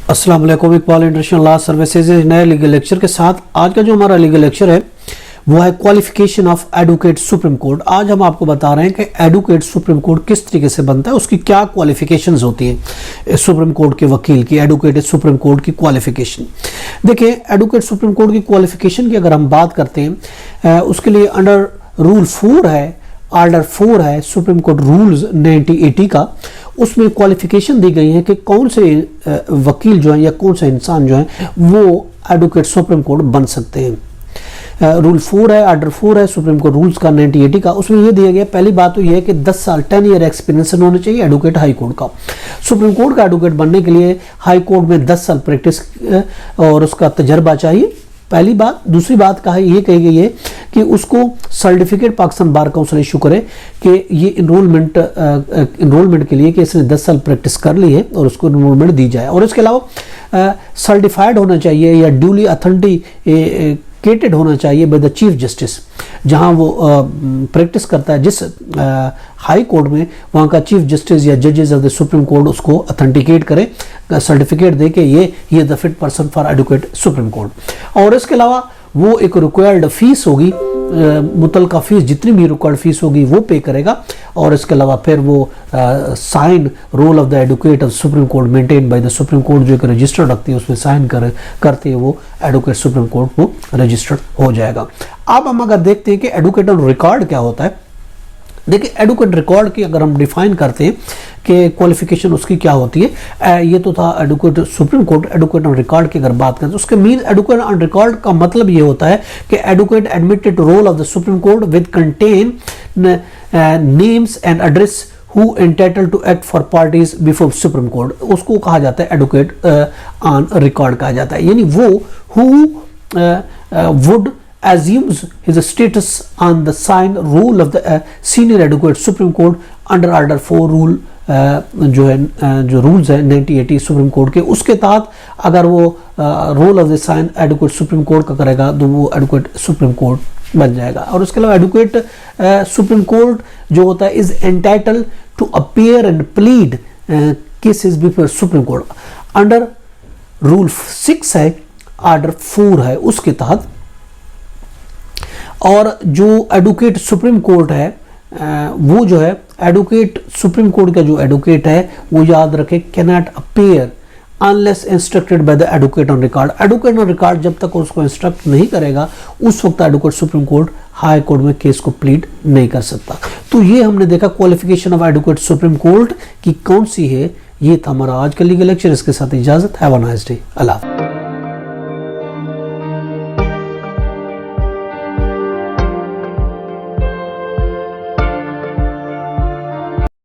अस्सलाम वालेकुम, Iqbal international law services नए लीगल लेक्चर के साथ आज का जो हमारा लीगल लेक्चर है वो है qualification of advocate supreme court. आज हम आपको बता रहे हैं कि एडवोकेट सुप्रीम कोर्ट किस तरीके से बनता है, उसकी क्या क्वालिफिकेशंस होती हैं सुप्रीम कोर्ट के वकील की, एडवोकेट सुप्रीम कोर्ट की क्वालिफिकेशन। देखिए, एडवोकेट सुप्रीम कोर्ट की क्वालिफिकेशन की अगर हम बात करते हैं उसके लिए अंडर रूल 4 है, ऑर्डर 4 है सुप्रीम कोर्ट रूल्स 1980 का, उसमें क्वालिफिकेशन दी गई है कि कौन से वकील जो है या कौन सा इंसान जो है वो एडवोकेट सुप्रीम कोर्ट बन सकते हैं। रूल 4 है, ऑर्डर 4 है सुप्रीम कोर्ट रूल्स का 1980 का। उसमें यह दिया गया, पहली बात तो यह है कि 10 साल 10 ईयर एक्सपीरियंस होना चाहिए एडवोकेट हाई कोर्ट का। सुप्रीम कोर्ट का एडवोकेट बनने के लिए हाई कोर्ट में 10 साल प्रैक्टिस और उसका तजर्बा चाहिए, पहली बात। दूसरी बात कहा ये कही गई है कि उसको certificate Pakistan bar council issue करे कि ये इनरोलमेंट के लिए कि इसने 10 साल प्रैक्टिस कर ली है और उसको इनरोलमेंट दी जाए। और इसके अलावा सर्टिफाइड होना चाहिए या ड्यूली अथेंटिकेटेड होना चाहिए बाय द चीफ जस्टिस। जहां वो प्रैक्टिस करता है जिस हाई कोर्ट में, वहां का चीफ जस्टिस या जजेस ऑफ द सुप्रीम कोर्ट उसको अथेंटिकेट करे, सर्टिफिकेट दे के ये the fit person for advocate supreme court. और इसके अलावा वो एक रिक्वायर्ड फीस होगी, मुतलका फीस जितनी भी रिक्वायर्ड फीस होगी वो पे करेगा। और इसके अलावा फिर वो sign roll of the advocate of supreme court maintain by the supreme court जो एक रजिस्टर्ड रखती है उसमें साइन करते हैं वो एडवोकेट सुप्रीम कोर्ट वो रजिस्टर्ड हो जाएगा। अब हम अगर देखते हैं कि एडवोकेट ऑन रिकॉर्ड क्या होता है। देखिए, एडवोकेट रिकॉर्ड की अगर हम डिफाइन करते हैं कि क्वालिफिकेशन उसकी क्या होती है, ये तो था advocate supreme court. Advocate on record की अगर बात करें तो उसके मीन एडवोकेट ऑन रिकॉर्ड का मतलब ये होता है कि advocate admitted roll of the supreme court with contain names and address who entitled to act for parties before supreme court, उसको कहा जाता है एडवोकेट ऑन रिकॉर्ड कहा जाता है। यानी वो who would assumes his status on the signed rule of the senior advocate supreme court under order 4 rule जो है जो रूल्स है 1980 सुप्रीम कोर्ट के, उसके तहत अगर वो roll of the sign advocate supreme court का करेगा तो वो एडवोकेट सुप्रीम कोर्ट बन जाएगा। और उसके अलावा एडवोकेट सुप्रीम कोर्ट जो होता है is entitled to appear and plead cases before supreme court under rule 6 है, ऑर्डर 4 है उसके तहत। और जो एडवोकेट सुप्रीम कोर्ट है वो जो है एडवोकेट सुप्रीम कोर्ट का जो एडवोकेट है वो याद रखे can not appear unless instructed by the advocate on record. Advocate on record जब तक उसको इंस्ट्रक्ट नहीं करेगा उस वक्त advocate supreme court high court में केस को प्लीड नहीं कर सकता। तो ये हमने देखा qualification of advocate supreme court की कौन सी है। ये था हमारा आज का लीगल लेक्चर। इसके साथ इजाजत, have a nice day, Allah.